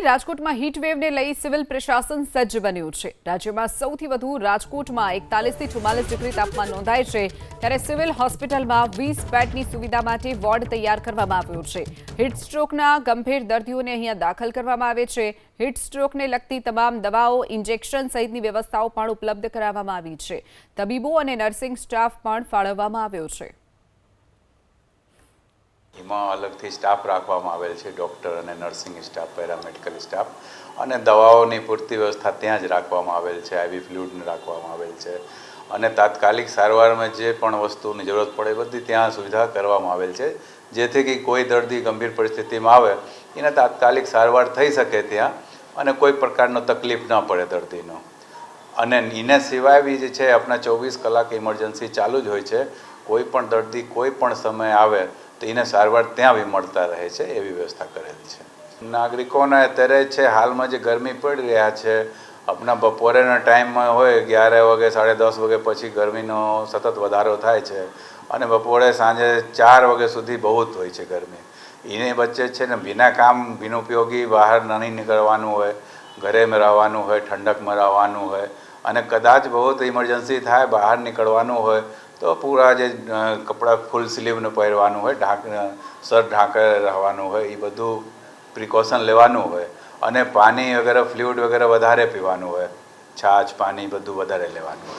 રાજકોટમાં હીટ વેવને લઈ સિવિલ પ્રશાસન સજ્જ બન્યું છે। રાજ્યમાં સૌથી વધુ રાજકોટમાં 41 થી 44 ડિગ્રી તાપમાન નોંધાય છે, ત્યારે સિવિલ હોસ્પિટલમાં 20 બેડની સુવિધા માટે વોર્ડ તૈયાર કરવામાં આવ્યો છે। હીટ સ્ટ્રોકના ગંભીર દર્દીઓને અહીંયા દાખલ કરવામાં આવે છે। હીટ સ્ટ્રોકને લગતી તમામ દવાઓ, ઇન્જેક્શન સહિતની વ્યવસ્થાઓ પણ ઉપલબ્ધ કરાવવામાં આવી છે। તબીબો અને નર્સિંગ સ્ટાફ પણ ફાળવવામાં આવ્યો છે। એમાં અલગથી સ્ટાફ રાખવામાં આવેલ છે, ડૉક્ટર અને નર્સિંગ સ્ટાફ, પેરામેડિકલ સ્ટાફ, અને દવાઓની પૂરતી વ્યવસ્થા ત્યાં જ રાખવામાં આવેલ છે। આઈવી ફ્લુઇડને રાખવામાં આવેલ છે અને તાત્કાલિક સારવારમાં જે પણ વસ્તુની જરૂરત પડે બધી ત્યાં સુવિધા કરવામાં આવેલ છે, જેથી કે કોઈ દર્દી ગંભીર પરિસ્થિતિમાં આવે એને તાત્કાલિક સારવાર થઈ શકે ત્યાં અને કોઈ પ્રકારનો તકલીફ ન પડે દર્દીનો। અને એને સિવાય બી જે છે આપણા 24 કલાક ઇમરજન્સી ચાલુ જ હોય છે। કોઈ પણ દર્દી કોઈ પણ સમયે આવે તો એને સારવાર ત્યાં બી મળતા રહે છે, એવી વ્યવસ્થા કરેલી છે। નાગરિકોને અત્યારે છે હાલમાં જે ગરમી પડી રહ્યા છે, આપણા બપોરેના ટાઈમમાં હોય 11 વાગે 10:30 વાગે પછી ગરમીનો સતત વધારો થાય છે અને બપોરે સાંજે 4 વાગ્યા સુધી બહુ જ હોય છે ગરમી। એને વચ્ચે છે ને બિના કામ બિનઉપયોગી બહાર નહીં નીકળવાનું હોય, ઘરે રહેવાનું હોય, ઠંડકમાં રહેવાનું હોય અને કદાચ બહુ ઇમરજન્સી થાય બહાર નીકળવાનું હોય તો પૂરા જે કપડાં ફૂલ સ્લીવને પહેરવાનું હોય, સર ઢાંકે રહેવાનું હોય, એ બધું પ્રિકોશન લેવાનું હોય અને પાણી વગેરે ફ્લુઇડ વગેરે વધારે પીવાનું હોય, છાશ પાણી બધું વધારે લેવાનું હોય।